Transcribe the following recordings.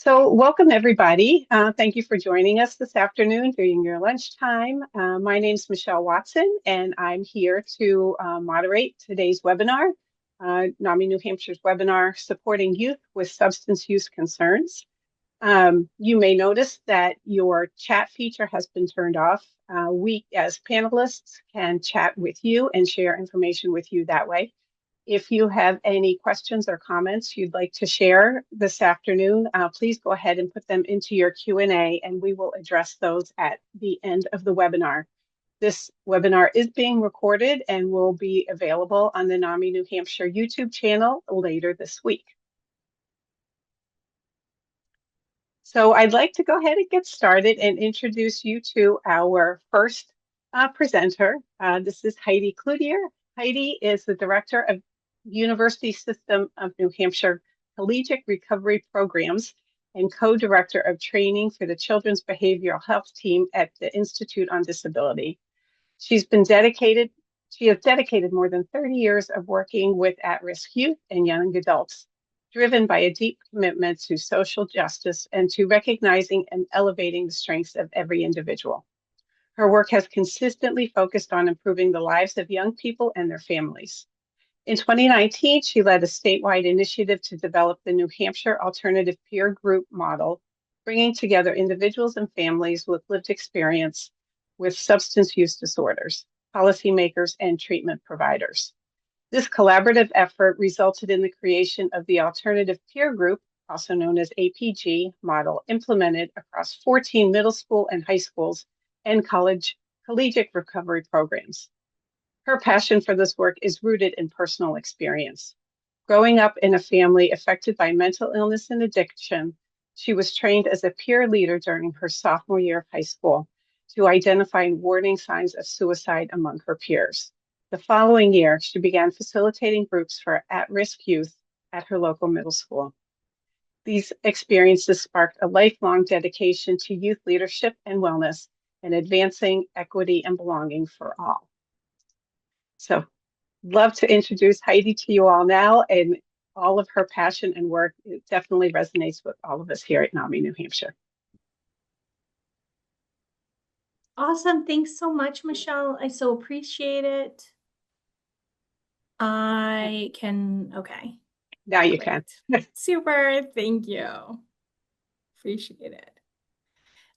So, welcome everybody. Thank you for joining us this afternoon during your lunchtime. My name is Michelle Watson, and I'm here to moderate today's webinar, NAMI New Hampshire's webinar, Supporting Youth with Substance Use Concerns. You may notice that your chat feature has been turned off. We, as panelists, can chat with you and share information with you that way. If you have any questions or comments you'd like to share this afternoon, please go ahead and put them into your Q&A and we will address those at the end of the webinar. This webinar is being recorded and will be available on the NAMI New Hampshire YouTube channel later this week. So I'd like to go ahead and get started and introduce you to our first presenter. This is Heidi Cloutier. Heidi is the Director of University System of New Hampshire Collegiate Recovery Programs and co-director of training for the Children's Behavioral Health Team at the Institute on Disability. She has dedicated more than 30 years of working with at-risk youth and young adults, driven by a deep commitment to social justice and to recognizing and elevating the strengths of every individual. Her work has consistently focused on improving the lives of young people and their families. In 2019, she led a statewide initiative to develop the New Hampshire Alternative Peer Group model, bringing together individuals and families with lived experience with substance use disorders, policymakers, and treatment providers. This collaborative effort resulted in the creation of the Alternative Peer Group, also known as APG model, implemented across 14 middle school and high schools and collegiate recovery programs. Her passion for this work is rooted in personal experience. Growing up in a family affected by mental illness and addiction, she was trained as a peer leader during her sophomore year of high school to identify warning signs of suicide among her peers. The following year, she began facilitating groups for at-risk youth at her local middle school. These experiences sparked a lifelong dedication to youth leadership and wellness and advancing equity and belonging for all. So, love to introduce Heidi to you all now, and all of her passion and work definitely resonates with all of us here at NAMI New Hampshire. Awesome. Thanks so much, Michelle. I so appreciate it. Okay. Now you can. Super. Thank you. Appreciate it.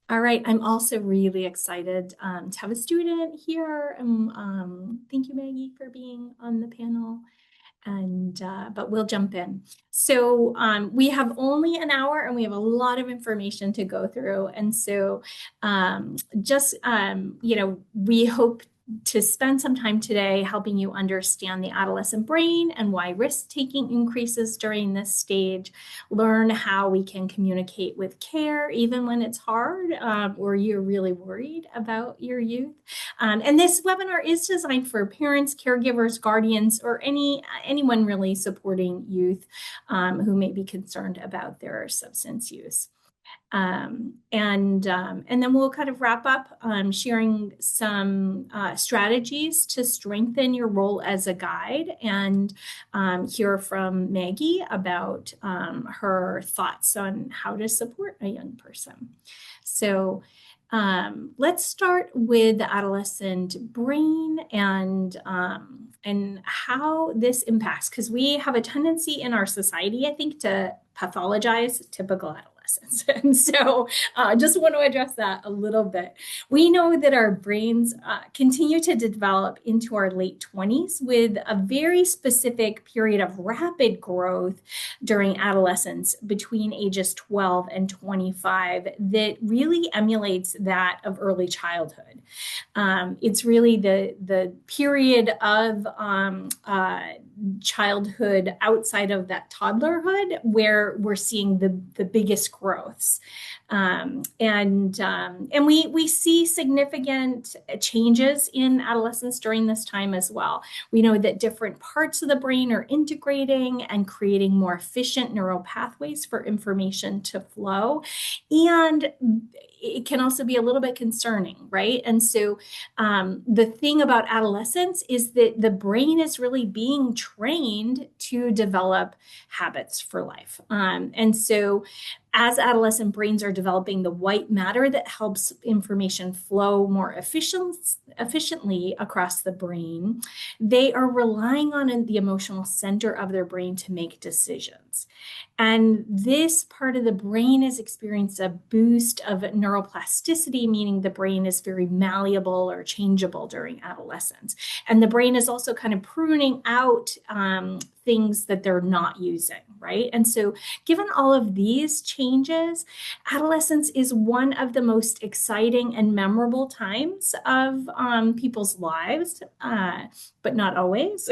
All right. I'm also really excited to have a student here. Thank you, Maggie, for being on the panel. But we'll jump in. So we have only an hour and we have a lot of information to go through. And so we hope to spend some time today helping you understand the adolescent brain and why risk-taking increases during this stage, learn how we can communicate with care even when it's hard or you're really worried about your youth. And this webinar is designed for parents, caregivers, guardians, or anyone really supporting youth who may be concerned about their substance use. And then we'll kind of wrap up sharing some strategies to strengthen your role as a guide and hear from Maggie about her thoughts on how to support a young person. So let's start with the adolescent brain and how this impacts, because we have a tendency in our society, I think, to pathologize typical adolescents. And so just want to address that a little bit. We know that our brains continue to develop into our late 20s with a very specific period of rapid growth during adolescence between ages 12 and 25 that really emulates that of early childhood. It's really the period of childhood outside of that toddlerhood where we're seeing the biggest growths. And we see significant changes in adolescence during this time as well. We know that different parts of the brain are integrating and creating more efficient neural pathways for information to flow. And it can also be a little bit concerning, right? And so the thing about adolescence is that the brain is really being trained to develop habits for life. And so As adolescent brains are developing the white matter that helps information flow more efficiently across the brain, they are relying on the emotional center of their brain to make decisions. And this part of the brain has experienced a boost of neuroplasticity, meaning the brain is very malleable or changeable during adolescence. And the brain is also kind of pruning out things that they're not using, right? And so, given all of these changes, adolescence is one of the most exciting and memorable times of people's lives, but not always.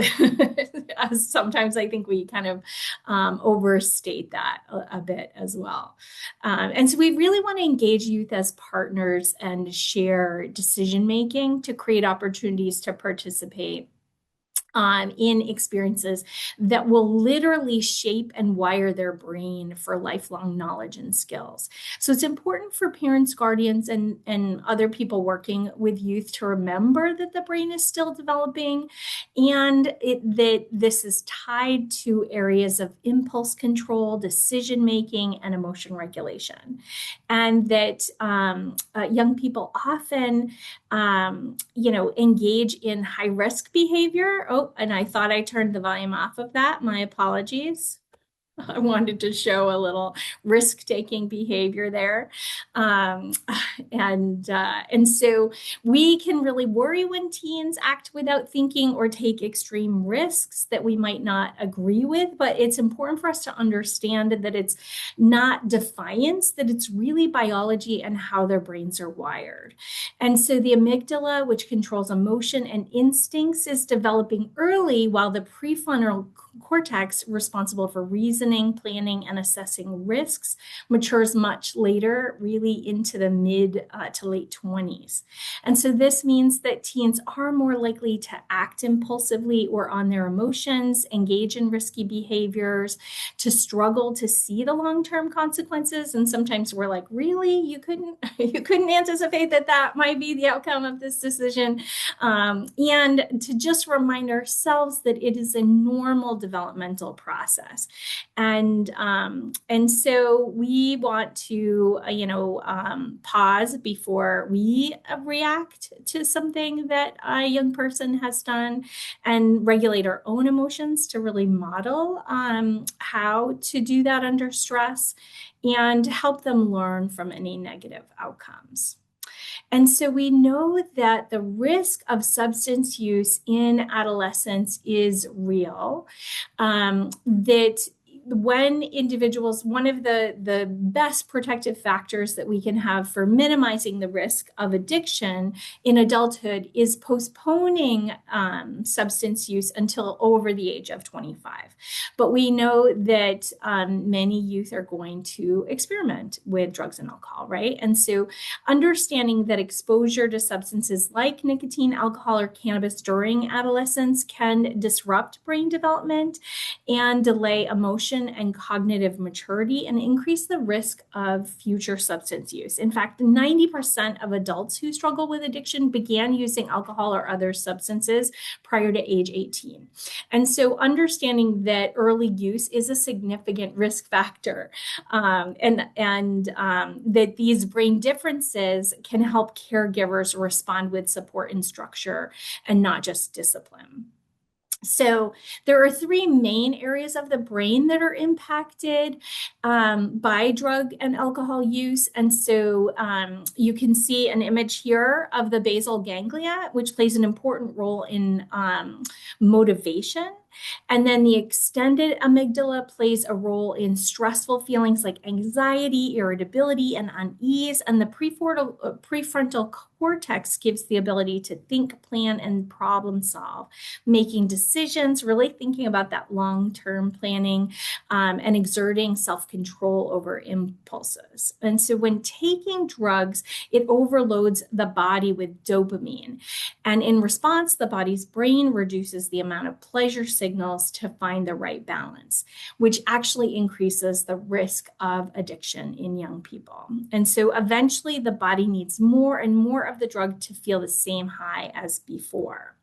Sometimes I think we kind of overstate that a bit as well. And so we really want to engage youth as partners and share decision making to create opportunities to participate in experiences that will literally shape and wire their brain for lifelong knowledge and skills. So it's important for parents, guardians, and other people working with youth to remember that the brain is still developing and that this is tied to areas of impulse control, decision making, and emotion regulation. And that young people often engage in high risk behavior. Oh, and I thought I turned the volume off of that. My apologies. I wanted to show a little risk-taking behavior there. And so we can really worry when teens act without thinking or take extreme risks that we might not agree with, but it's important for us to understand that it's not defiance, that it's really biology and how their brains are wired. And so the amygdala, which controls emotion and instincts, is developing early, while the prefrontal cortex, responsible for reasoning, planning, and assessing risks, matures much later, really into the mid to late 20s. And so this means that teens are more likely to act impulsively or on their emotions, engage in risky behaviors, to struggle to see the long-term consequences. And sometimes we're like, really? You couldn't anticipate that might be the outcome of this decision. And to just remind ourselves that it is a normal developmental process. And so we want to, pause before we react to something that a young person has done and regulate our own emotions to really model how to do that under stress and help them learn from any negative outcomes. And so we know that the risk of substance use in adolescence is real, that when individuals, one of the best protective factors that we can have for minimizing the risk of addiction in adulthood is postponing substance use until over the age of 25. But we know that many youth are going to experiment with drugs and alcohol, right? And so understanding that exposure to substances like nicotine, alcohol, or cannabis during adolescence can disrupt brain development and delay emotion and cognitive maturity and increase the risk of future substance use. In fact, 90% of adults who struggle with addiction began using alcohol or other substances prior to age 18. And so understanding that early use is a significant risk factor, and that these brain differences can help caregivers respond with support and structure and not just discipline. So there are three main areas of the brain that are impacted by drug and alcohol use. And so you can see an image here of the basal ganglia, which plays an important role in motivation. And then the extended amygdala plays a role in stressful feelings like anxiety, irritability, and unease. And the prefrontal cortex gives the ability to think, plan, and problem solve, making decisions, really thinking about that long-term planning, and exerting self-control over impulses. And so when taking drugs, it overloads the body with dopamine. And in response, the body's brain reduces the amount of pleasure signals to find the right balance, which actually increases the risk of addiction in young people. And so eventually the body needs more and more of the drug to feel the same high as before.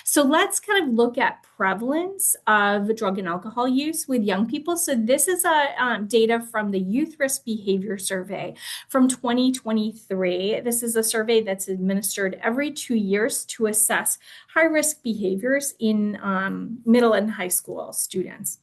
So let's kind of look at prevalence of drug and alcohol use with young people. So this is data from the Youth Risk Behavior Survey from 2023. This is a survey that's administered every 2 years to assess high-risk behaviors in middle and high school students.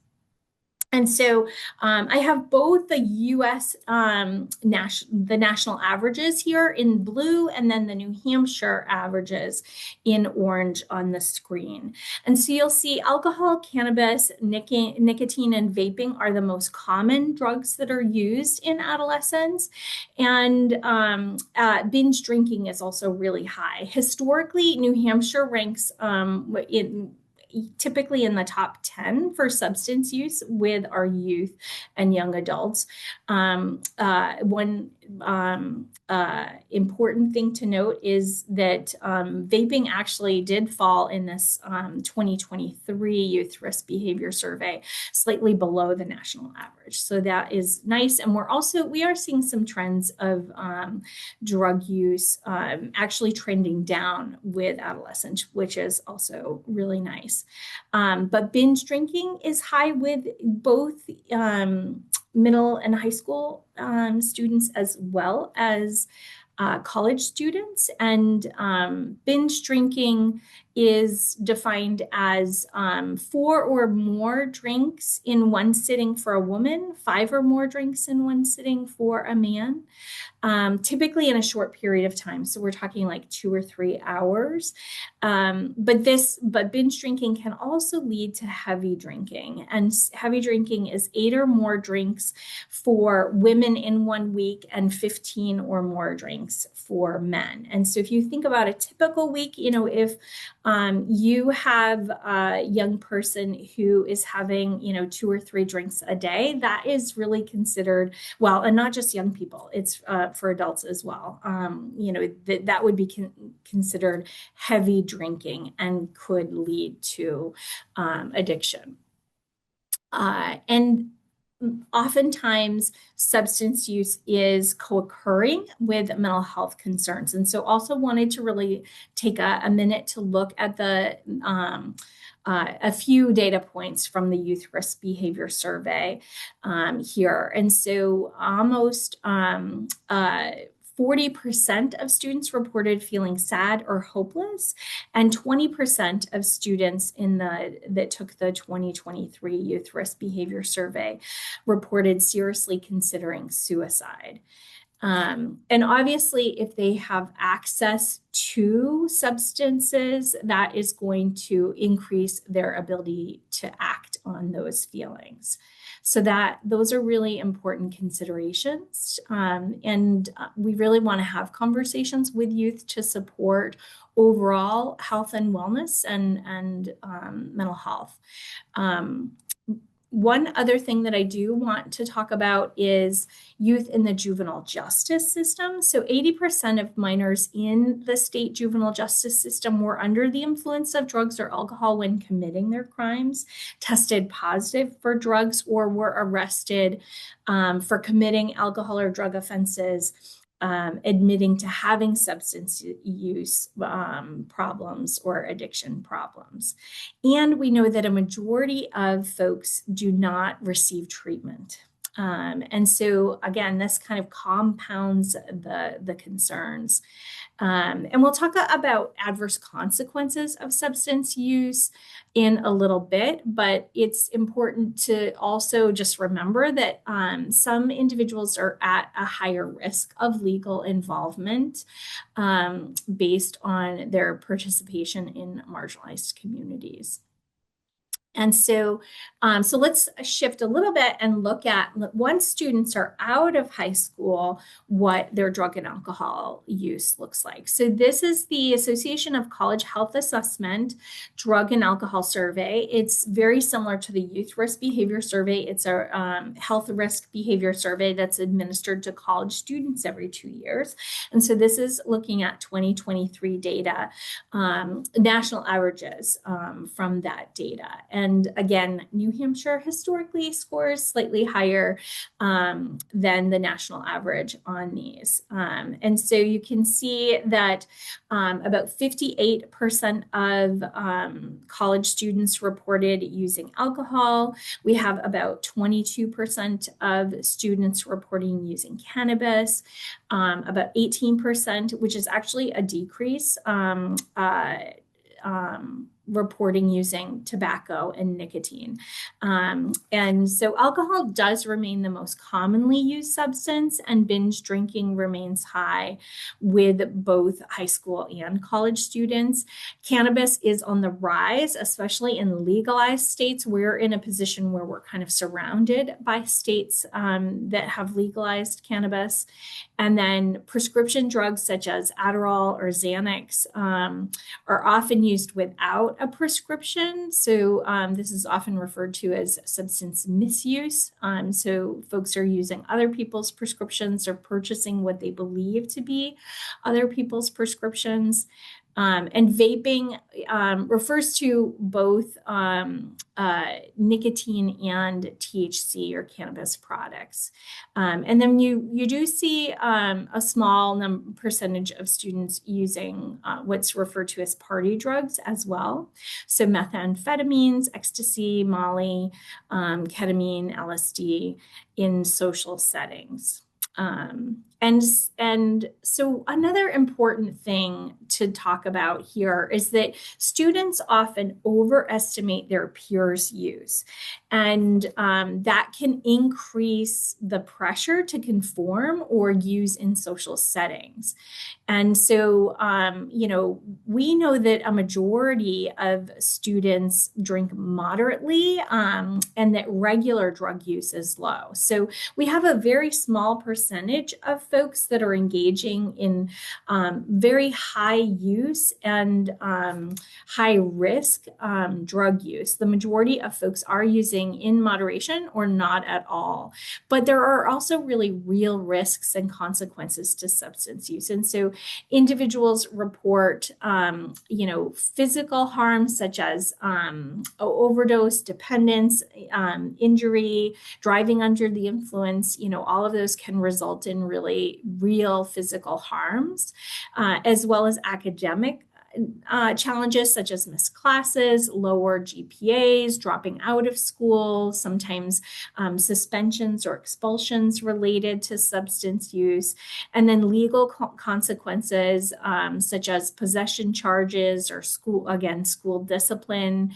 And so I have both the US, the national averages here in blue, and then the New Hampshire averages in orange on the screen. And so you'll see alcohol, cannabis, nicotine, and vaping are the most common drugs that are used in adolescents. And binge drinking is also really high. Historically, New Hampshire ranks typically in the top 10 for substance use with our youth and young adults. One important thing to note is that vaping actually did fall in this 2023 Youth Risk Behavior Survey, slightly below the national average. So that is nice. And we are seeing some trends of drug use actually trending down with adolescents, which is also really nice. But binge drinking is high with both middle and high school students as well as college students. And binge drinking is defined as 4 or more drinks in one sitting for a woman, 5 or more drinks in one sitting for a man. Typically in a short period of time. So we're talking like 2 or 3 hours. But binge drinking can also lead to heavy drinking. And heavy drinking is 8 or more drinks for women in 1 week and 15 or more drinks for men. And so if you think about a typical week, if you have a young person who is having, 2 or 3 drinks a day, that is really considered, well, and not just young people, it's for adults as well. That would be considered heavy drinking and could lead to addiction. And oftentimes substance use is co-occurring with mental health concerns. And so also wanted to really take a minute to look at a few data points from the Youth Risk Behavior Survey here. And so almost 40% of students reported feeling sad or hopeless, and 20% of students that took the 2023 Youth Risk Behavior Survey reported seriously considering suicide. And obviously, if they have access to substances, that is going to increase their ability to act on those feelings. So those are really important considerations. And we really want to have conversations with youth to support overall health and wellness and mental health. One other thing that I do want to talk about is youth in the juvenile justice system. So 80% of minors in the state juvenile justice system were under the influence of drugs or alcohol when committing their crimes, tested positive for drugs, or were arrested for committing alcohol or drug offenses, admitting to having substance use problems or addiction problems. And we know that a majority of folks do not receive treatment. And so again, this kind of compounds the concerns. And we'll talk about adverse consequences of substance use in a little bit, but it's important to also just remember that some individuals are at a higher risk of legal involvement based on their participation in marginalized communities. And so let's shift a little bit and look at, once students are out of high school, what their drug and alcohol use looks like. So this is the Association of College Health Assessment Drug and Alcohol Survey. It's very similar to the Youth Risk Behavior Survey. It's a health risk behavior survey that's administered to college students every 2 years. And so this is looking at 2023 data, national averages from that data. And again, New Hampshire historically scores slightly higher than the national average on these. And so you can see that about 58% of college students reported using alcohol. We have about 22% of students reporting using cannabis, about 18%, which is actually a decrease, reporting using tobacco and nicotine. And so alcohol does remain the most commonly used substance, and binge drinking remains high with both high school and college students. Cannabis is on the rise, especially in legalized states. We're in a position where we're kind of surrounded by states that have legalized cannabis. And then prescription drugs such as Adderall or Xanax are often used without a prescription. So this is often referred to as substance misuse. So folks are using other people's prescriptions or purchasing what they believe to be other people's prescriptions. And vaping refers to both nicotine and THC or cannabis products. And then you do see a small percentage of students using what's referred to as party drugs as well. So methamphetamines, ecstasy, Molly, ketamine, LSD in social settings. And so another important thing to talk about here is that students often overestimate their peers' use, and that can increase the pressure to conform or use in social settings. And so, we know that a majority of students drink moderately, and that regular drug use is low. So we have a very small percentage of folks that are engaging in very high use and high risk drug use. The majority of folks are using in moderation or not at all. But there are also really real risks and consequences to substance use. And so individuals report, physical harm such as overdose, dependence, injury, driving under the influence. All of those can result in really real physical harms, as well as academic challenges such as missed classes, lower GPAs, dropping out of school, sometimes suspensions or expulsions related to substance use, and then legal consequences such as possession charges or school discipline,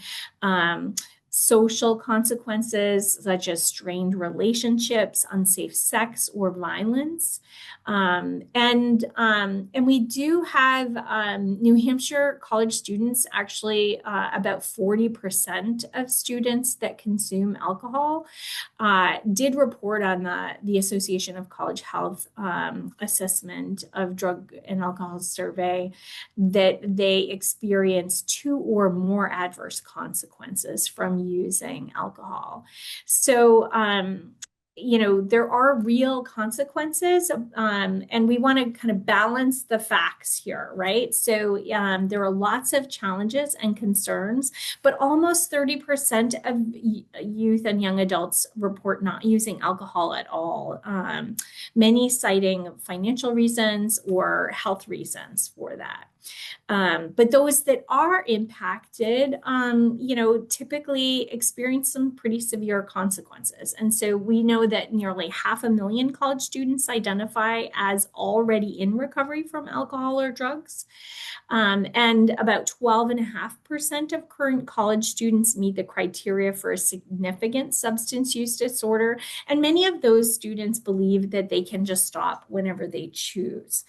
social consequences such as strained relationships, unsafe sex, or violence. And we do have New Hampshire college students, actually about 40% of students that consume alcohol did report on the Association of College Health assessment of drug and alcohol survey that they experience 2 or more adverse consequences from using alcohol. So, there are real consequences, and we want to kind of balance the facts here, right? So there are lots of challenges and concerns, but almost 30% of youth and young adults report not using alcohol at all, many citing financial reasons or health reasons for that. But those that are impacted, typically experience some pretty severe consequences. And so we know that nearly 500,000 college students identify as already in recovery from alcohol or drugs. And about 12.5% of current college students meet the criteria for a significant substance use disorder. And many of those students believe that they can just stop whenever they choose.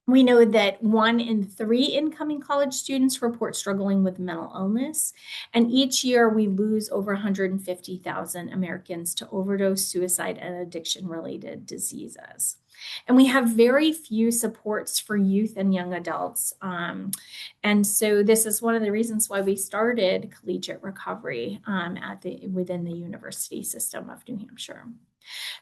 We know that 1 in 3 incoming college students report struggling with mental illness. And each year we lose over 150,000 Americans to overdose, suicide, and addiction-related diseases. And we have very few supports for youth and young adults. And so this is one of the reasons why we started collegiate recovery within the university system of New Hampshire.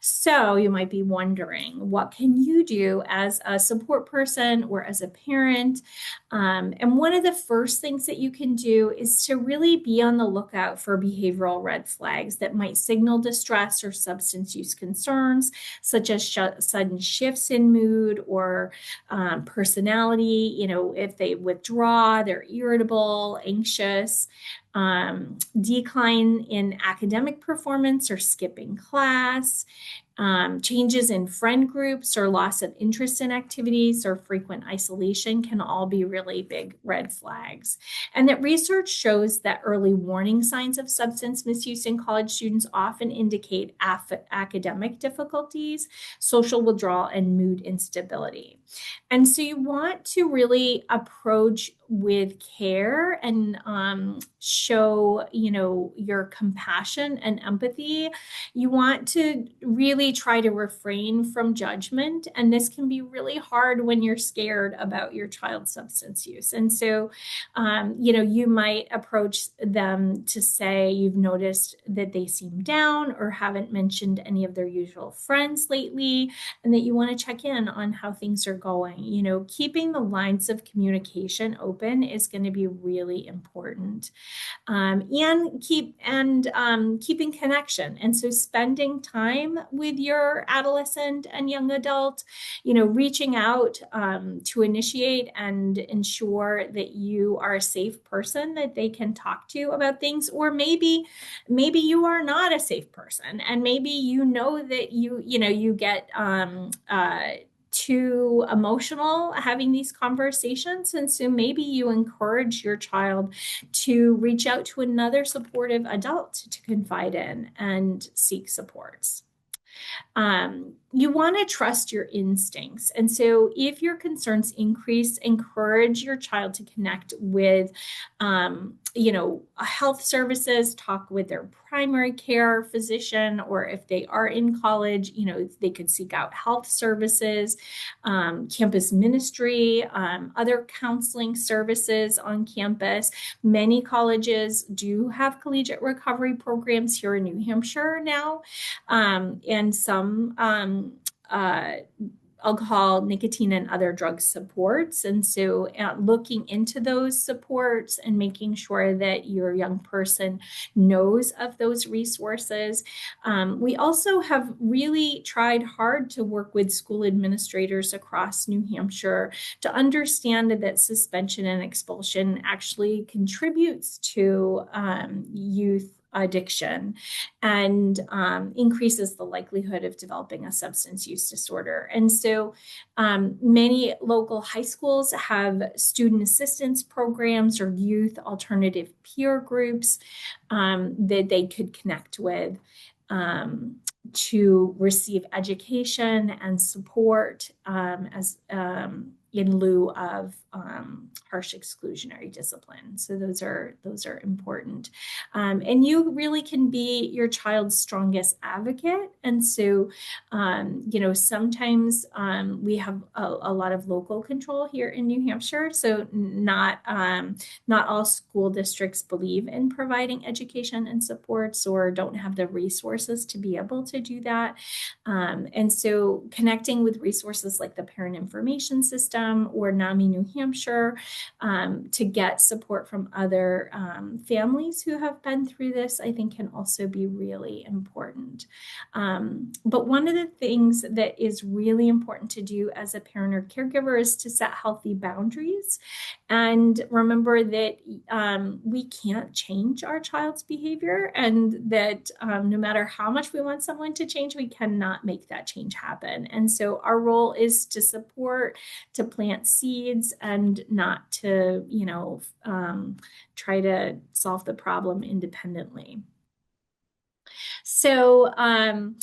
So you might be wondering, what can you do as a support person or as a parent? And one of the first things that you can do is to really be on the lookout for behavioral red flags that might signal distress or substance use concerns, such as sudden shifts in mood or personality. You know, if they withdraw, they're irritable, anxious, decline in academic performance or skipping class, changes in friend groups or loss of interest in activities or frequent isolation can all be really big red flags. And that research shows that early warning signs of substance misuse in college students often indicate academic difficulties, social withdrawal, and mood instability. And so you want to really approach with care and show, you know, your compassion and empathy. You want to really try to refrain from judgment. And this can be really hard when you're scared about your child's substance use. And so, you know, you might approach them to say you've noticed that they seem down or haven't mentioned any of their usual friends lately, and that you want to check in on how things are going. You know, keeping the lines of communication open is going to be really important. And keeping connection. And so spending time with your adolescent and young adult, you know, reaching out to initiate and ensure that you are a safe person that they can talk to about things. Or maybe you are not a safe person, and maybe you know that you get too emotional having these conversations. And so maybe you encourage your child to reach out to another supportive adult to confide in and seek supports. You want to trust your instincts. And so if your concerns increase, encourage your child to connect with, you know, health services, talk with their primary care physician, or if they are in college, you know, they could seek out health services, campus ministry, other counseling services on campus. Many colleges do have collegiate recovery programs here in New Hampshire now, and some alcohol, nicotine, and other drug supports. And so looking into those supports and making sure that your young person knows of those resources. We also have really tried hard to work with school administrators across New Hampshire to understand that suspension and expulsion actually contributes to youth addiction and increases the likelihood of developing a substance use disorder. And so many local high schools have student assistance programs or youth alternative peer groups that they could connect with to receive education and support as in lieu of harsh exclusionary discipline. So those are important. And you really can be your child's strongest advocate. And so, you know, sometimes we have a lot of local control here in New Hampshire. So not all school districts believe in providing education and supports or don't have the resources to be able to do that. And so connecting with resources like the Parent Information System or NAMI New Hampshire to get support from other families who have been through this, I think can also be really important. But one of the things that is really important to do as a parent or caregiver is to set healthy boundaries and remember that we can't change our child's behavior, and that no matter how much we want someone to change, we cannot make that change happen. And so our role is to support, to plant seeds, and not to, you know, try to solve the problem independently. So, and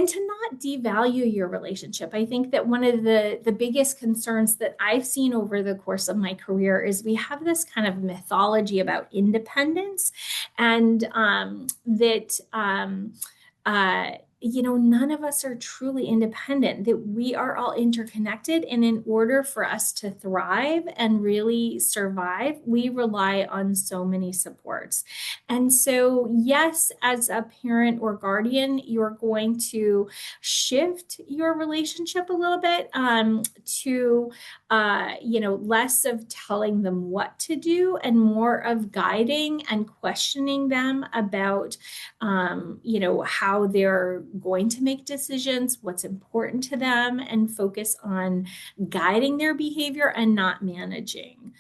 to not devalue your relationship. I think that one of the biggest concerns that I've seen over the course of my career is we have this kind of mythology about independence, and that none of us are truly independent, that we are all interconnected. And in order for us to thrive and really survive, we rely on so many supports. And so, yes, as a parent or guardian, you're going to shift your relationship a little bit to less of telling them what to do and more of guiding and questioning them about, how they're going to make decisions, what's important to them, and focus on guiding their behavior and not managing.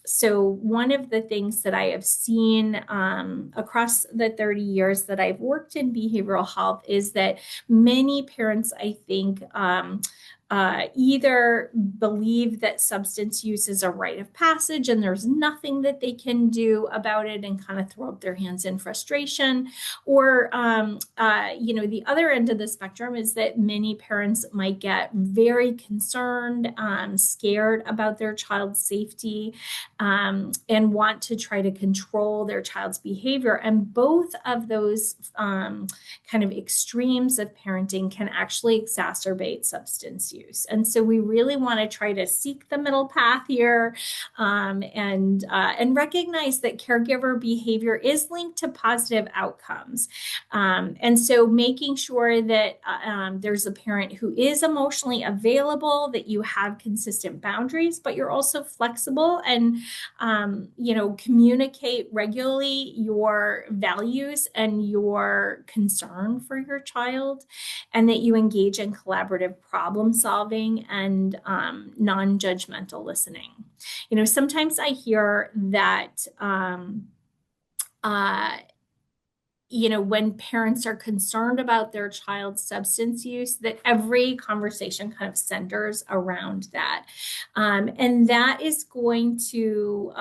So one of the things that I have seen across the 30 years that I've worked in behavioral health is that many parents, I think, either believe that substance use is a rite of passage and there's nothing that they can do about it and kind of throw up their hands in frustration. Or, the other end of the spectrum is that many parents might get very concerned, scared about their child's safety, and want to try to control their child's behavior. And both of those kind of extremes of parenting can actually exacerbate substance use. And so we really want to try to seek the middle path here, and recognize that caregiver behavior is linked to positive outcomes. And so making sure that there's a parent who is emotionally available, that you have consistent boundaries, but you're also flexible and, communicate regularly your values and your concern for your child, and that you engage in collaborative problem solving and non-judgmental listening. Sometimes I hear that when parents are concerned about their child's substance use, that every conversation kind of centers around that. And that is going to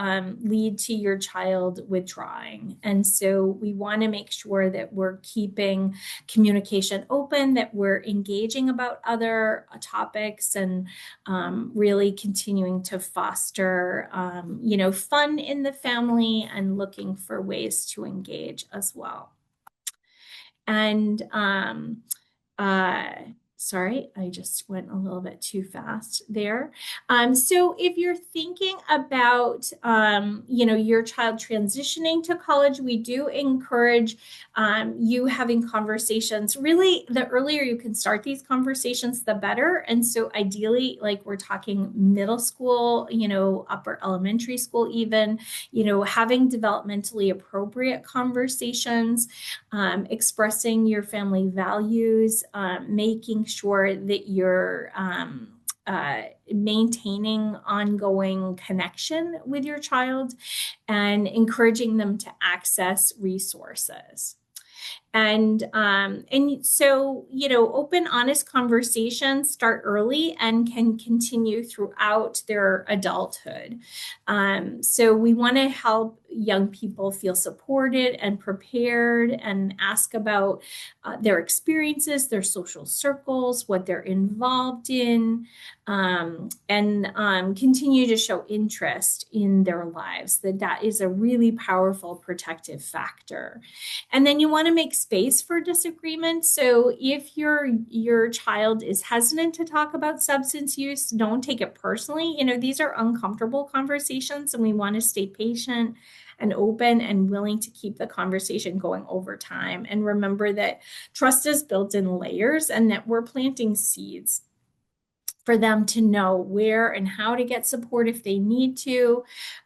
lead to your child withdrawing. And so we want to make sure that we're keeping communication open, that we're engaging about other topics, and really continuing to foster, fun in the family and looking for ways to engage as well. And sorry, I just went a little bit too fast there. So if you're thinking about, your child transitioning to college, we do encourage you having conversations. Really, the earlier you can start these conversations, the better. And so ideally, like we're talking middle school, upper elementary school even, having developmentally appropriate conversations, expressing your family values, making sure that you're maintaining ongoing connection with your child, and encouraging them to access resources. And so, open, honest conversations start early and can continue throughout their adulthood. So we want to help young people feel supported and prepared, and ask about their experiences, their social circles, what they're involved in, and continue to show interest in their lives. That is a really powerful protective factor. And then you want to make space for disagreement. So if your child is hesitant to talk about substance use, don't take it personally. These are uncomfortable conversations, and we want to stay patient and open and willing to keep the conversation going over time. And remember that trust is built in layers, and that we're planting seeds for them to know where and how to get support if they need to,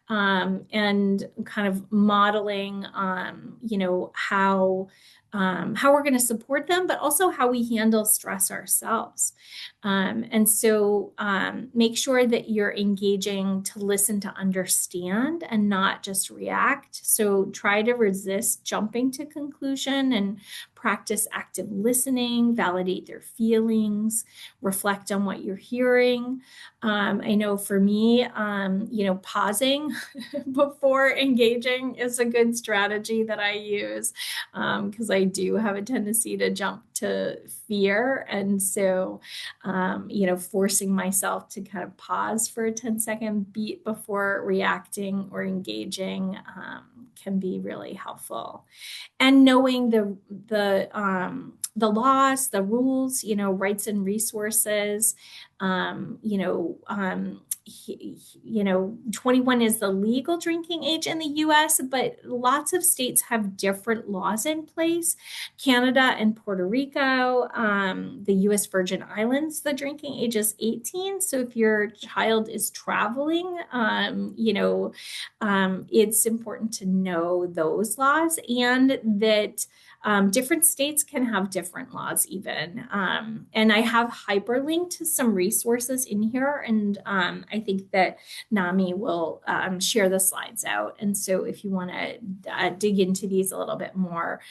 and kind of modeling, how we're going to support them, but also how we handle stress ourselves. And so make sure that you're engaging to listen, to understand, and not just react. So try to resist jumping to conclusion, and practice active listening, validate their feelings, reflect on what you're hearing. I know for me, pausing before engaging is a good strategy that I use, because I do have a tendency to jump to to fear. And so, forcing myself to kind of pause for a 10-second beat before reacting or engaging can be really helpful. And knowing the laws, the rules, rights and resources, 21 is the legal drinking age in the US, but lots of states have different laws in place. Canada and Puerto Rico, the US Virgin Islands, the drinking age is 18. So if your child is traveling, it's important to know those laws, and that different states can have different laws even. And I have hyperlinked to some resources in here, and I think that Nami will share the slides out. And so if you want to dig into these a little bit more,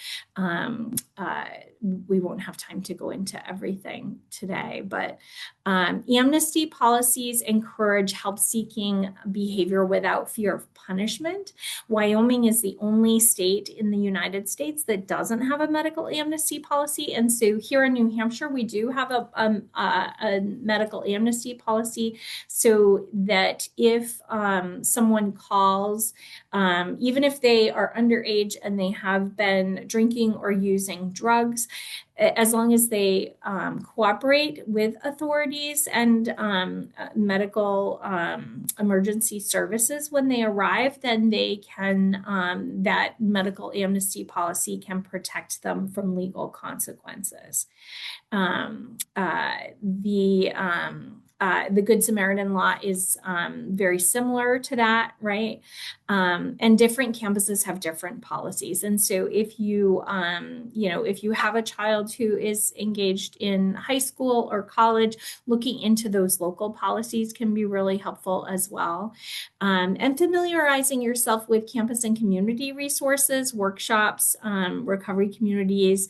we won't have time to go into everything today, but amnesty policies encourage help-seeking behavior without fear of punishment. Wyoming is the only state in the United States that doesn't have a medical amnesty policy. And so here in New Hampshire, we do have a medical amnesty policy, so that if someone calls, even if they are underage and they have been drinking or using drugs, as long as they cooperate with authorities and medical emergency services when they arrive, then they can, that medical amnesty policy can protect them from legal consequences. The Good Samaritan law is very similar to that, right? And different campuses have different policies. And so if you, if you have a child who is engaged in high school or college, looking into those local policies can be really helpful as well. And familiarizing yourself with campus and community resources, workshops, recovery communities,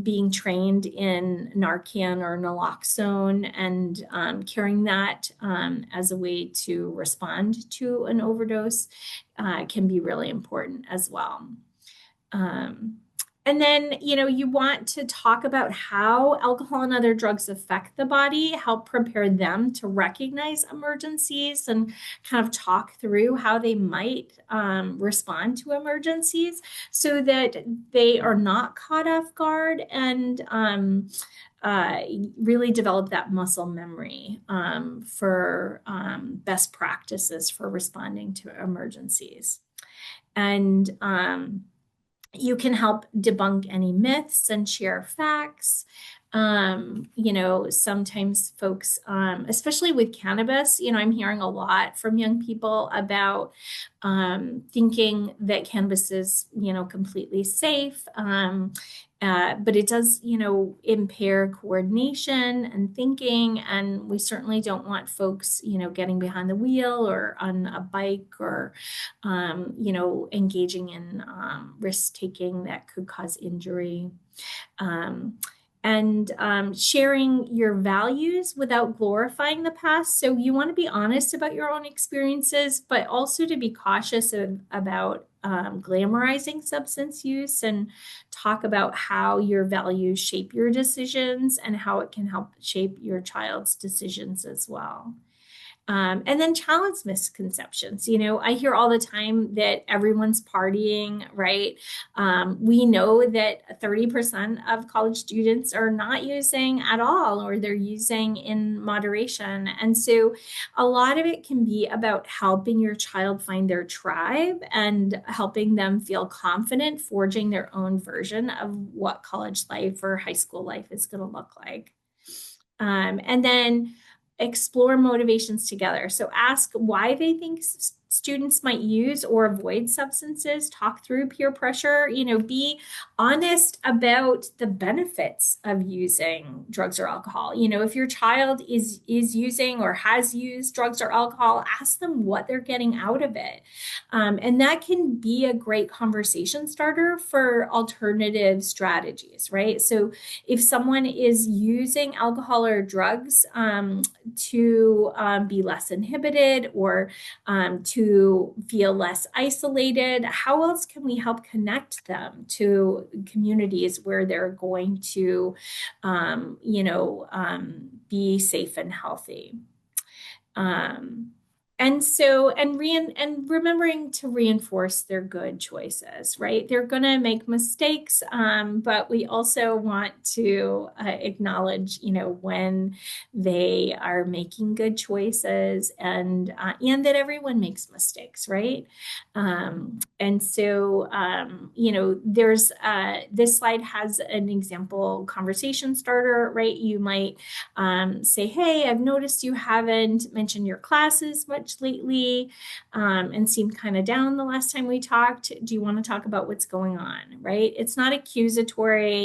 being trained in Narcan or naloxone, and carrying that as a way to respond to an overdose can be really important as well. And then, you want to talk about how alcohol and other drugs affect the body, help prepare them to recognize emergencies, and kind of talk through how they might respond to emergencies so that they are not caught off guard, and really develop that muscle memory for best practices for responding to emergencies. And you can help debunk any myths and share facts. Sometimes folks, especially with cannabis, I'm hearing a lot from young people about thinking that cannabis is, completely safe. But it does, impair coordination and thinking. And we certainly don't want folks, getting behind the wheel or on a bike or, engaging in risk taking that could cause injury. And sharing your values without glorifying the past. So you want to be honest about your own experiences, but also to be cautious about glamorizing substance use, and talk about how your values shape your decisions and how it can help shape your child's decisions as well. And then challenge misconceptions. I hear all the time that everyone's partying, right? We know that 30% of college students are not using at all, or they're using in moderation. And so a lot of it can be about helping your child find their tribe and helping them feel confident forging their own version of what college life or high school life is going to look like. And then explore motivations together. So ask why they think students might use or avoid substances, talk through peer pressure, be honest about the benefits of using drugs or alcohol. If your child is using or has used drugs or alcohol, ask them what they're getting out of it. And that can be a great conversation starter for alternative strategies, right? So if someone is using alcohol or drugs to be less inhibited, or to who feel less isolated? How else can we help connect them to communities where they're going to, be safe and healthy? Um, and remembering to reinforce their good choices, right? They're going to make mistakes, but we also want to acknowledge, when they are making good choices, and that everyone makes mistakes, right? There's this slide has an example conversation starter, right? You might say, hey, I've noticed you haven't mentioned your classes much lately, and seemed kind of down the last time we talked. Do you want to talk about what's going on, right? It's not accusatory,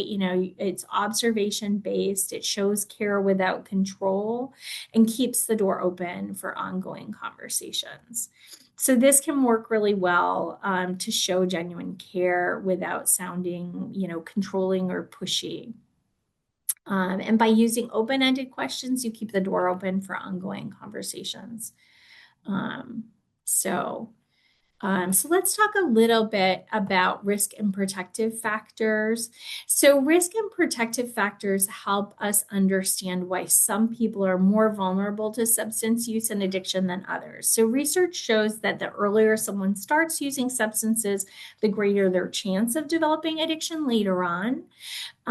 it's observation based. It shows care without control and keeps the door open for ongoing conversations. So this can work really well to show genuine care without sounding, controlling or pushy. And by using open-ended questions, you keep the door open for ongoing conversations. So let's talk a little bit about risk and protective factors. So risk and protective factors help us understand why some people are more vulnerable to substance use and addiction than others. So research shows that the earlier someone starts using substances, the greater their chance of developing addiction later on.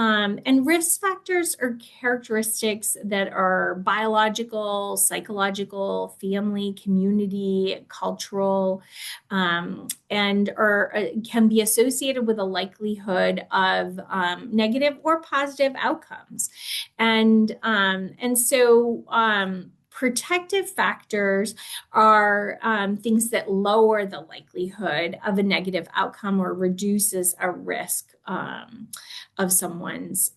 And risk factors are characteristics that are biological, psychological, family, community, cultural, and can be associated with a likelihood of negative or positive outcomes. Protective factors are things that lower the likelihood of a negative outcome or reduces a risk of someone's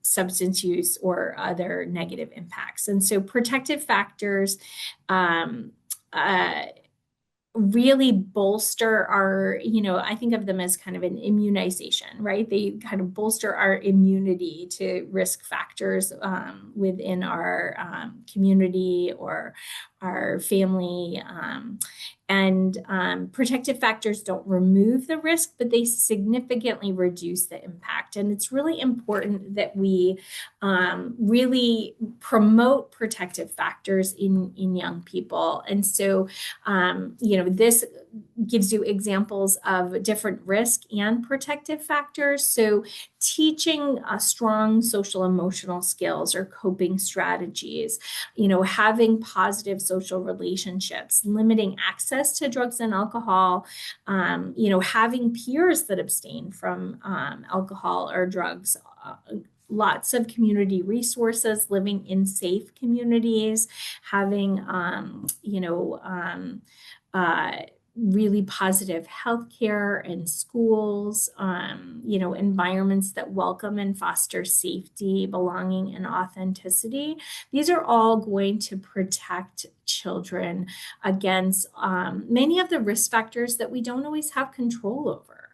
substance use or other negative impacts. And so protective factors really bolster our, I think of them as kind of an immunization, right? They kind of bolster our immunity to risk factors within our community or our family. Protective factors don't remove the risk, but they significantly reduce the impact. And it's really important that we really promote protective factors in young people. And so, this gives you examples of different risk and protective factors. So teaching strong social emotional skills or coping strategies, having positive social relationships, limiting access to drugs and alcohol, having peers that abstain from alcohol or drugs, lots of community resources, living in safe communities, having, really positive healthcare and schools, environments that welcome and foster safety, belonging, and authenticity. These are all going to protect children against many of the risk factors that we don't always have control over.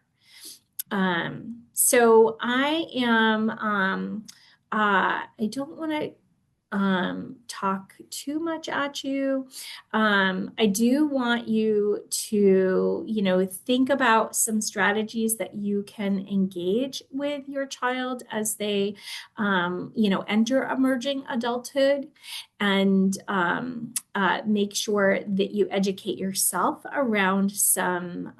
So I am, I don't want to talk too much at you. I do want you to, think about some strategies that you can engage with your child as they, enter emerging adulthood, and make sure that you educate yourself around some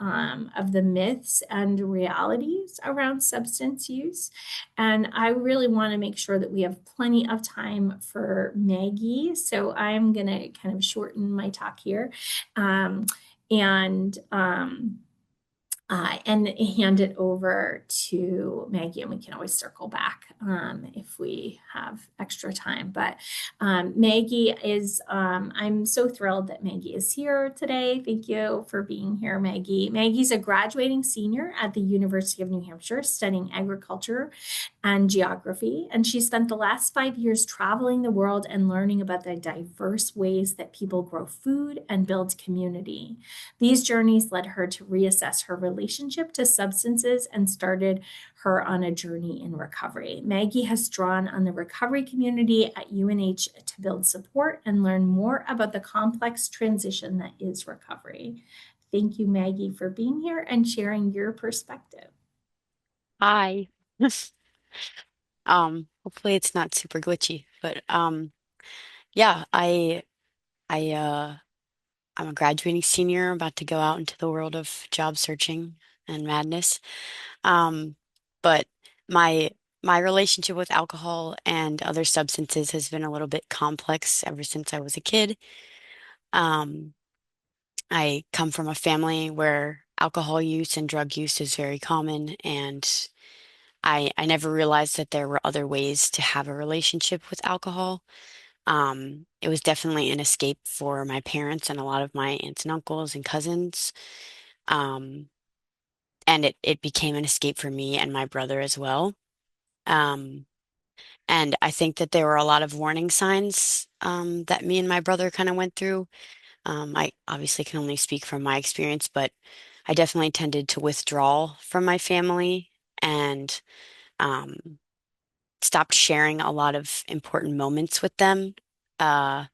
of the myths and realities around substance use. And I really want to make sure that we have plenty of time for Maggie. So I'm going to kind of shorten my talk here and hand it over to Maggie, and we can always circle back if we have extra time. But Maggie is, I'm so thrilled that Maggie is here today. Thank you for being here, Maggie. Maggie's a graduating senior at the University of New Hampshire studying agriculture and geography. And she spent the last 5 years traveling the world and learning about the diverse ways that people grow food and build community. These journeys led her to reassess her relationship to substances and started her on a journey in recovery. Maggie has drawn on the recovery community at UNH to build support and learn more about the complex transition that is recovery. Thank you, Maggie, for being here and sharing your perspective. Hi. Hopefully it's not super glitchy, but yeah, I I'm a graduating senior about to go out into the world of job searching and madness. Um, but my my relationship with alcohol and other substances has been a little bit complex ever since I was a kid. Um, I come from a family where alcohol use and drug use is very common, and I never realized that there were other ways to have a relationship with alcohol. It was definitely an escape for my parents and a lot of my aunts and uncles and cousins. Um, and it became an escape for me and my brother as well. Um, and I think that there were a lot of warning signs that me and my brother kind of went through. I obviously can only speak from my experience, but I definitely tended to withdraw from my family and um, stopped sharing a lot of important moments with them uh,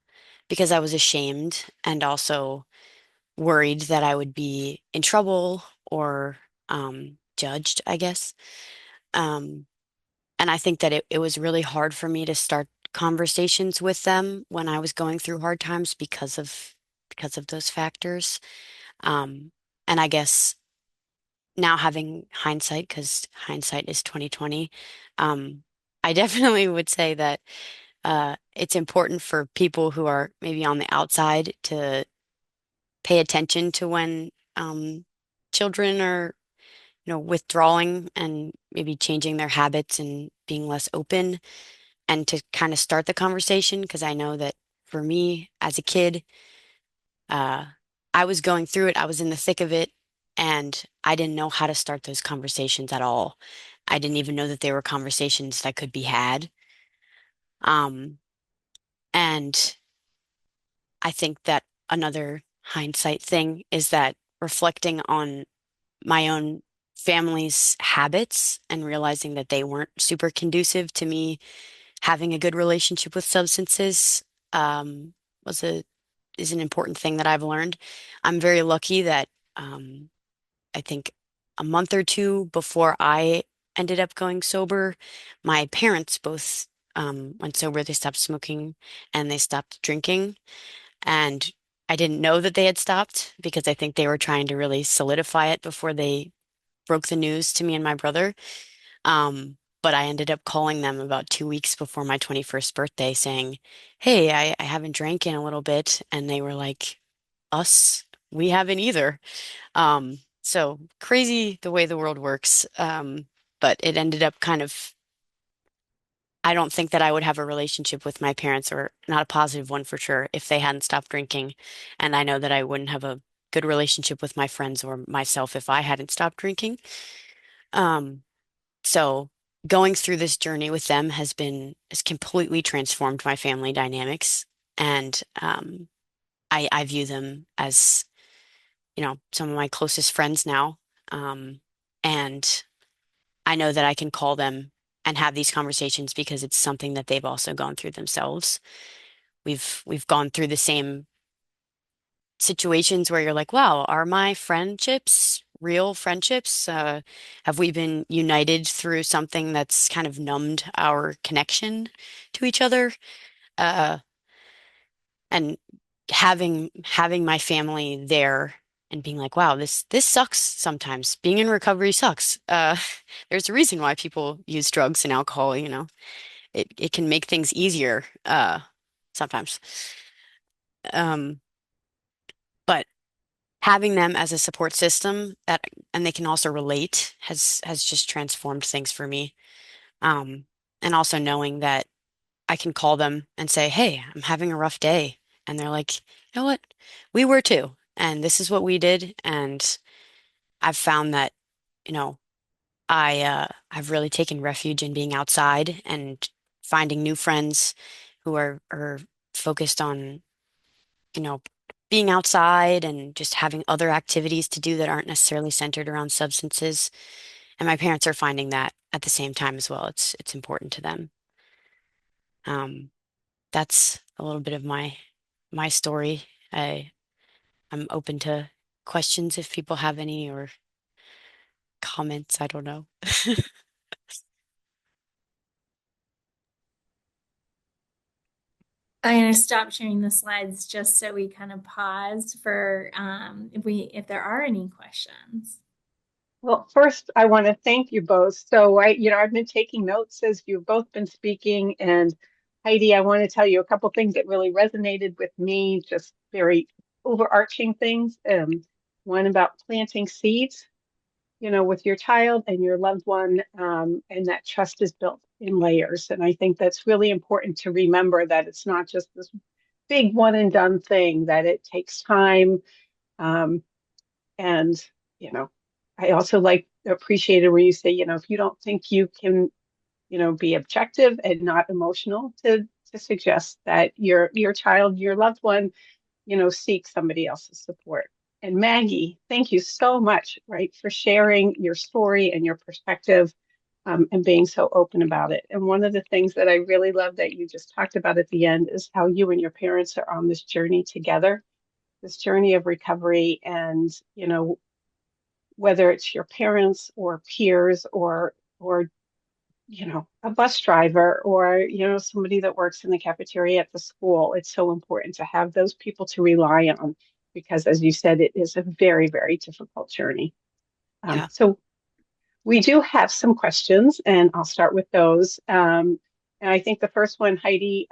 because I was ashamed and also worried that I would be in trouble or judged, I guess. Um, and I think that it was really hard for me to start conversations with them when I was going through hard times because of those factors. Um, and I guess now having hindsight, because hindsight is 2020, um, I definitely would say that it's important for people who are maybe on the outside to pay attention to when children are, withdrawing and maybe changing their habits and being less open, and to kind of start the conversation. Because I know that for me as a kid, uh, I was going through it, I was in the thick of it, and I didn't know how to start those conversations at all. I didn't even know that there were conversations that could be had. Um, and I think that another hindsight thing is that reflecting on my own family's habits and realizing that they weren't super conducive to me having a good relationship with substances um, was a is an important thing that I've learned. I'm very lucky that I think a month or two before I ended up going sober, my parents both went sober. They stopped smoking and they stopped drinking. And I didn't know that they had stopped because I think they were trying to really solidify it before they broke the news to me and my brother. But I ended up calling them about 2 weeks before my 21st birthday saying, "Hey, I haven't drank in a little bit." And they were like, "Us? We haven't either." So crazy the way the world works. But it ended up kind of, I don't think that I would have a relationship with my parents, or not a positive one for sure, if they hadn't stopped drinking. And I know that I wouldn't have a good relationship with my friends or myself if I hadn't stopped drinking. Um, so going through this journey with them has completely transformed my family dynamics. And I view them as, some of my closest friends now. Um, and I know that I can call them and have these conversations because it's something that they've also gone through themselves. We've gone through the same situations where you're like, wow, are my friendships real friendships? Have we been united through something that's kind of numbed our connection to each other? Uh, and having my family there and being like, wow, this sucks sometimes. Being in recovery sucks. There's a reason why people use drugs and alcohol, it can make things easier sometimes. Um, but having them as a support system that and they can also relate has just transformed things for me. Um, and also knowing that I can call them and say, "Hey, I'm having a rough day." And they're like, "You know what? We were too. And this is what we did." And I've found that, you know, I've really taken refuge in being outside and finding new friends who are focused on, you know, being outside and just having other activities to do that aren't necessarily centered around substances. And my parents are finding that at the same time as well. It's important to them. Um, that's a little bit of my story. I'm open to questions if people have any or comments. I don't know. I'm going to stop sharing the slides just so we kind of pause for if there are any questions. Well, first, I want to thank you both. So I've been taking notes as you've both been speaking. And Heidi, I want to tell you a couple things that really resonated with me, just very overarching things. One about planting seeds, with your child and your loved one, and that trust is built in layers. And I think that's really important to remember that it's not just this big one and done thing, that it takes time. Um, and, I also appreciated where you say, if you don't think you can, be objective and not emotional, to suggest that your child, your loved one, seek somebody else's support. And Maggie, thank you so much, right, for sharing your story and your perspective, and being so open about it. And one of the things that I really love that you just talked about at the end is how you and your parents are on this journey together, this journey of recovery. And, whether it's your parents or peers or a bus driver or, somebody that works in the cafeteria at the school, it's so important to have those people to rely on because, as you said, it is a very, very difficult journey. Yeah. So we do have some questions, and I'll start with those. And I think the first one, Heidi,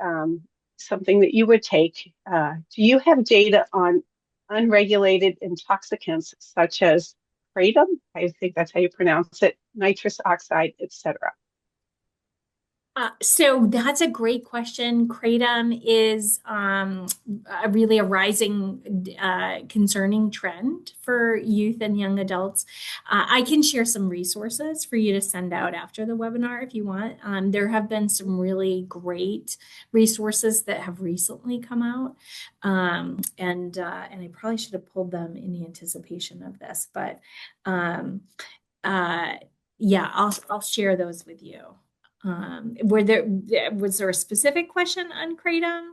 something that you would take. Do you have data on unregulated intoxicants such as kratom? I think that's how you pronounce it, nitrous oxide, etc. So that's a great question. Kratom is really a rising, concerning trend for youth and young adults. I can share some resources for you to send out after the webinar if you want. There have been some really great resources that have recently come out, and I probably should have pulled them in anticipation of this, but uh, yeah, I'll share those with you. Was there a specific question on kratom?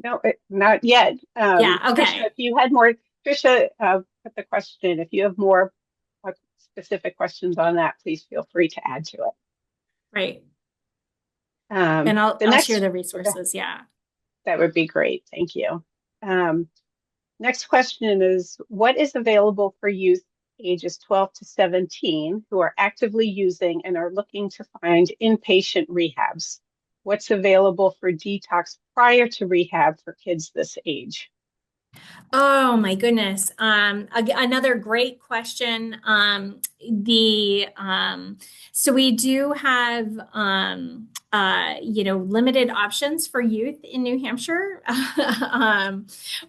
No, not yet. Yeah, Trisha, okay. if you had more, Trisha, put the question in. If you have more specific questions on that, please feel free to add to it. Right. Um, And the I'll share next, the resources, yeah. that would be great. Thank you. Um, Next question is, what is available for youth ages 12 to 17 who are actively using and are looking to find inpatient rehabs? What's available for detox prior to rehab for kids this age? Oh my goodness. Another great question. So we do have limited options for youth in New Hampshire,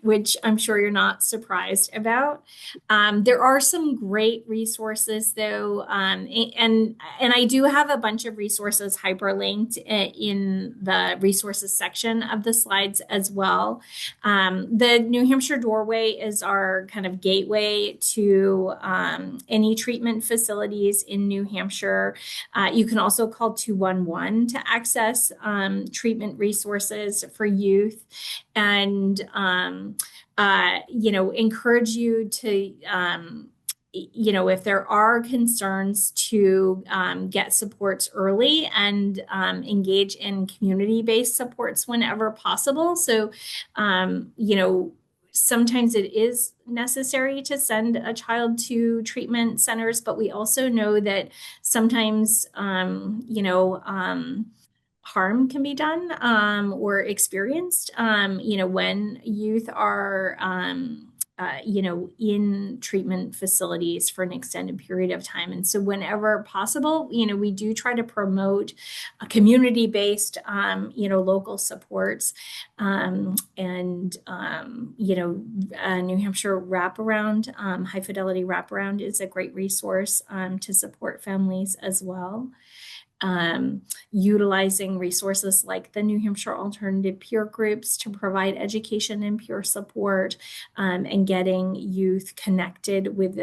which I'm sure you're not surprised about. There are some great resources though, and I do have a bunch of resources hyperlinked in the resources section of the slides as well. The New Hampshire Doorway is our kind of gateway to any treatment facilities in New Hampshire. You can also call 211 to access treatment resources for youth, and encourage you to if there are concerns to get supports early and engage in community-based supports whenever possible. So, sometimes it is necessary to send a child to treatment centers, but we also know that sometimes, harm can be done or experienced, when youth are in treatment facilities for an extended period of time. And so whenever possible, we do try to promote community-based, local supports. New Hampshire Wraparound, High Fidelity Wraparound is a great resource to support families as well. Utilizing resources like the New Hampshire Alternative Peer Groups to provide education and peer support, and getting youth connected with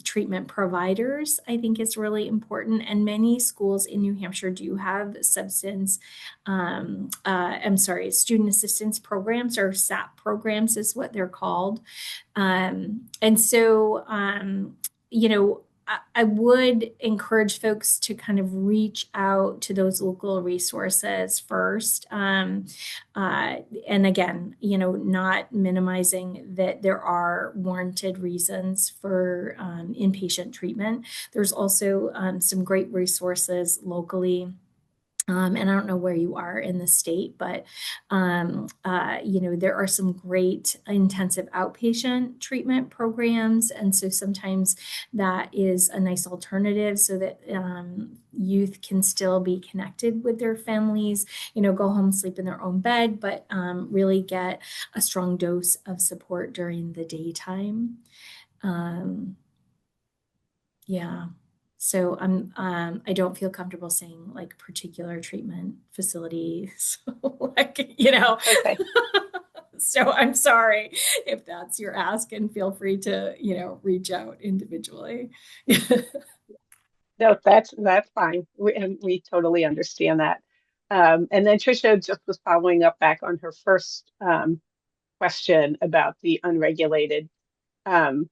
treatment providers, I think is really important. And many schools in New Hampshire do have student assistance programs, or SAP programs is what they're called. I would encourage folks to kind of reach out to those local resources first. And again, not minimizing that there are warranted reasons for inpatient treatment. There's also some great resources locally. And I don't know where you are in the state, but there are some great intensive outpatient treatment programs. And so sometimes that is a nice alternative so that youth can still be connected with their families, go home, sleep in their own bed, but really get a strong dose of support during the daytime. Yeah. So I don't feel comfortable saying like particular treatment facilities, Okay. So I'm sorry if that's your ask, and feel free to, reach out individually. No, that's fine. We totally understand that. And then Trisha just was following up back on her first question about the unregulated um,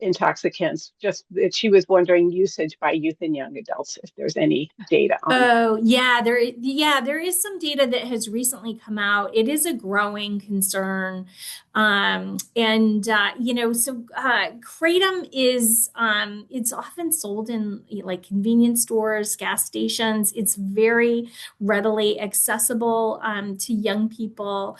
intoxicants. Just that she was wondering usage by youth and young adults, if there's any data on that. Oh, yeah, there is some data that has recently come out. It is a growing concern. Kratom is it's often sold in like convenience stores, gas stations. It's very readily accessible to young people,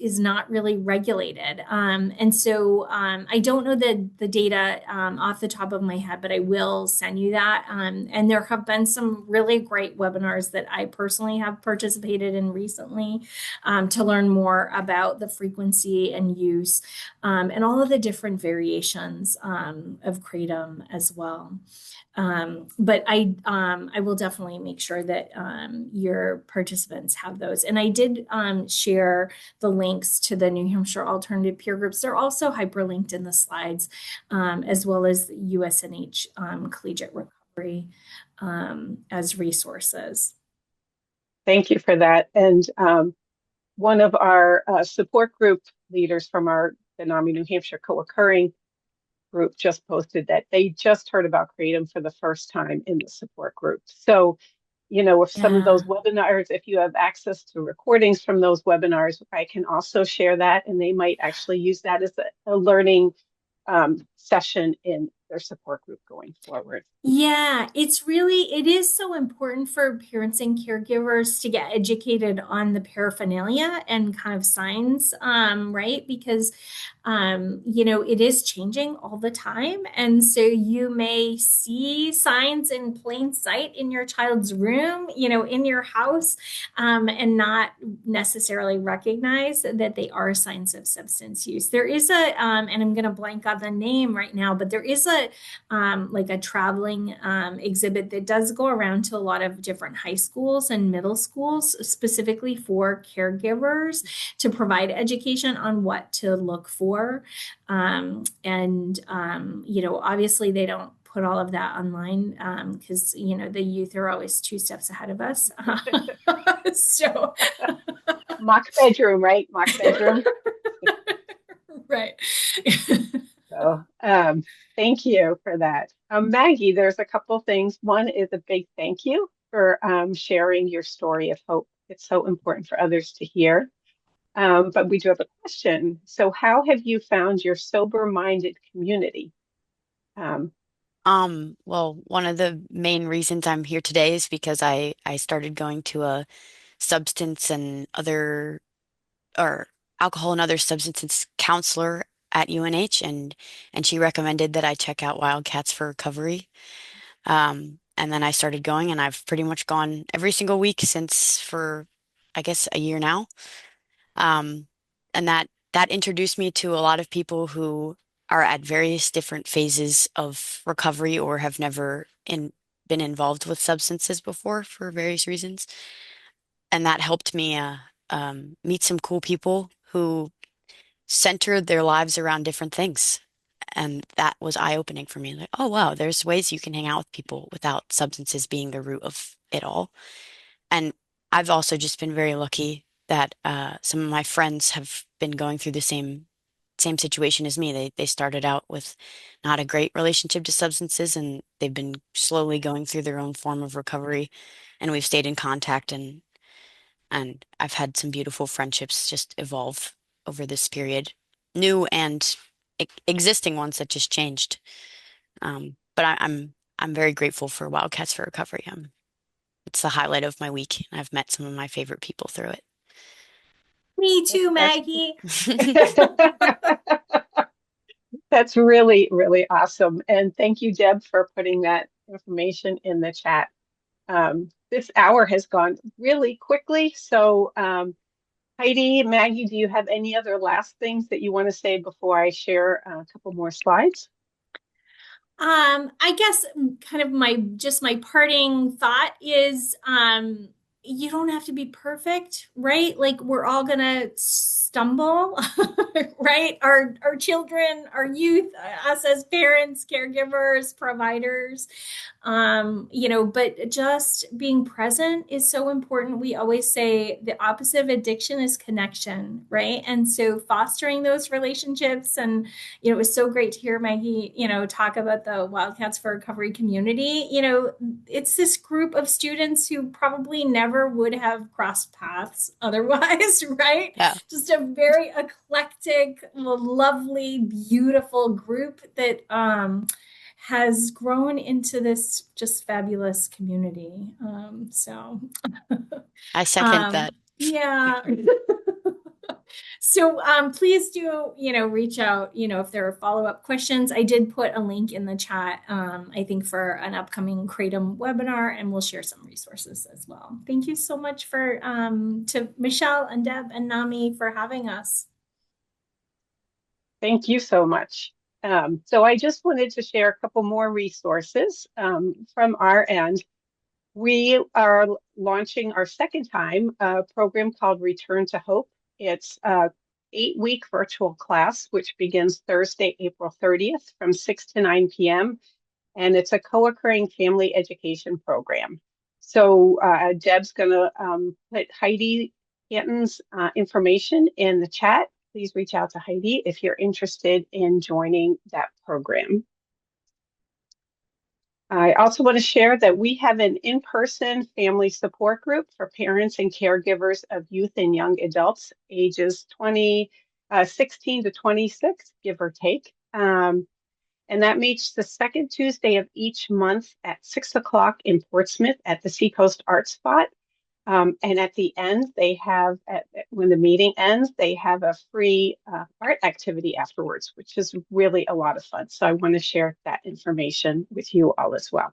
is not really regulated. I don't know the data off the top of my head, but I will send you that. And there have been some really great webinars that I personally have participated in recently to learn more about the frequency and use, and all of the different variations of kratom as well. But I will definitely make sure that your participants have those. And I did share the links to the New Hampshire Alternative Peer Groups. They're also hyperlinked in the slides, as well as USNH Collegiate Recovery as resources. Thank you for that. And one of our support group leaders from the NAMI New Hampshire co-occurring group just posted that they just heard about Kratom for the first time in the support group. So, if some of those webinars, if you have access to recordings from those webinars, I can also share that, and they might actually use that as a learning session in their support group going forward. Yeah, it is so important for parents and caregivers to get educated on the paraphernalia and kind of signs, right? Because, it is changing all the time. And so you may see signs in plain sight in your child's room, in your house, and not necessarily recognize that they are signs of substance use. There is and I'm going to blank on the name right now, but there is like a traveling exhibit that does go around to a lot of different high schools and middle schools, specifically for caregivers, to provide education on what to look for. Obviously they don't put all of that online because the youth are always 2 steps ahead of us. So mock bedroom, right? Mock bedroom. Right. So thank you for that. Maggie, there's a couple things. One is a big thank you for sharing your story of hope. It's so important for others to hear. But we do have a question. So how have you found your sober-minded community? Well, one of the main reasons I'm here today is because I started going to a substance and other or alcohol and other substances counselor at UNH, and she recommended that I check out Wildcats for Recovery. And then I started going, and I've pretty much gone every single week since for, I guess, a year now. Um, and that introduced me to a lot of people who are at various different phases of recovery or have never been involved with substances before for various reasons. And that helped me meet some cool people who centered their lives around different things. And that was eye-opening for me. Like, oh wow, there's ways you can hang out with people without substances being the root of it all. And I've also just been very lucky that some of my friends have been going through the same situation as me. They started out with not a great relationship to substances, and they've been slowly going through their own form of recovery, and we've stayed in contact, and I've had some beautiful friendships just evolve over this period, new and existing ones that just changed. But I'm very grateful for Wildcats for Recovery. It's the highlight of my week, and I've met some of my favorite people through Me too, That's Maggie. it. that's really, really awesome. And thank you, Deb, for putting that information in the chat. This hour has gone really quickly. So, Heidi, Maggie, do you have any other last things that you want to say before I share a couple more slides? I guess kind of my parting thought is you don't have to be perfect, right? Like we're all gonna stumble, right? Our children, our youth, us as parents, caregivers, providers, but just being present is so important. We always say the opposite of addiction is connection, right? And so fostering those relationships, and it was so great to hear Maggie, talk about the Wildcats for Recovery community. It's this group of students who probably never would have crossed paths otherwise, right? Yeah. Just a very eclectic, lovely, beautiful group that has grown into this just fabulous community. I second Um, that. yeah. So please do, reach out, if there are follow-up questions. I did put a link in the chat, I think for an upcoming Kratom webinar, and we'll share some resources as well. Thank you so much to Michelle and Deb and Nami for having us. Thank you so much. So I just wanted to share a couple more resources from our end. We are launching our second time a program called Return to Hope. It's a 8-week virtual class, which begins Thursday, April 30th from 6 to 9 p.m. And it's a co-occurring family education program. So Deb's going to put Heidi Canton's information in the chat. Please reach out to Heidi if you're interested in joining that program. I also want to share that we have an in-person family support group for parents and caregivers of youth and young adults ages 16 to 26, give or take. And that meets the second Tuesday of each month at 6 o'clock in Portsmouth at the Seacoast Art Spot. And at the end, when the meeting ends, they have a free art activity afterwards, which is really a lot of fun. So I want to share that information with you all as well.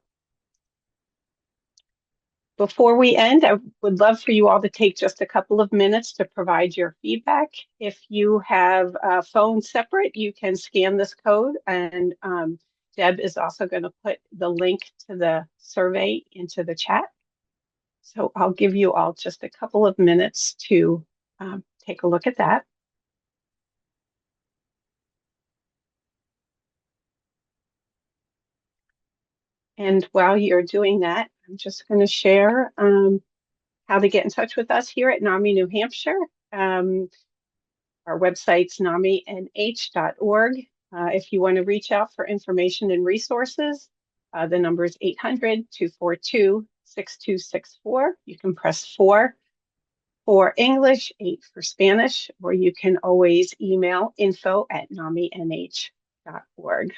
Before we end, I would love for you all to take just a couple of minutes to provide your feedback. If you have a phone separate, you can scan this code, and Deb is also going to put the link to the survey into the chat. So I'll give you all just a couple of minutes to take a look at that. And while you're doing that, I'm just going to share how to get in touch with us here at NAMI New Hampshire. Our website's naminh.org. If you want to reach out for information and resources, the number is 800-242-6264. You can press 4 for English, 8 for Spanish, or you can always email info@naminh.org.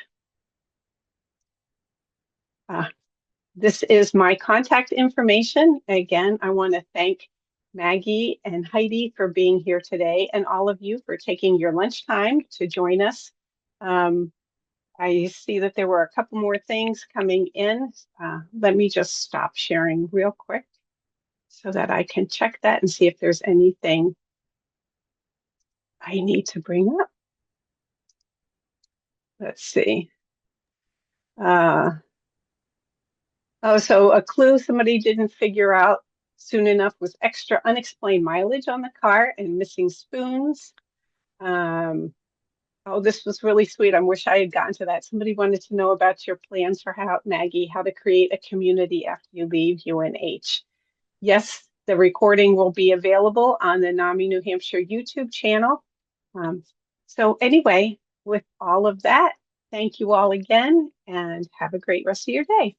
This is my contact information. Again, I want to thank Maggie and Heidi for being here today, and all of you for taking your lunchtime to join us. I see that there were a couple more things coming in. Let me just stop sharing real quick so that I can check that and see if there's anything I need to bring up. Let's see. Oh, so a clue somebody didn't figure out soon enough was extra unexplained mileage on the car and missing spoons. Oh, this was really sweet. I wish I had gotten to that. Somebody wanted to know about your plans for how, Maggie, how to create a community after you leave UNH. Yes, the recording will be available on the NAMI New Hampshire YouTube channel. So anyway, with all of that, thank you all again and have a great rest of your day.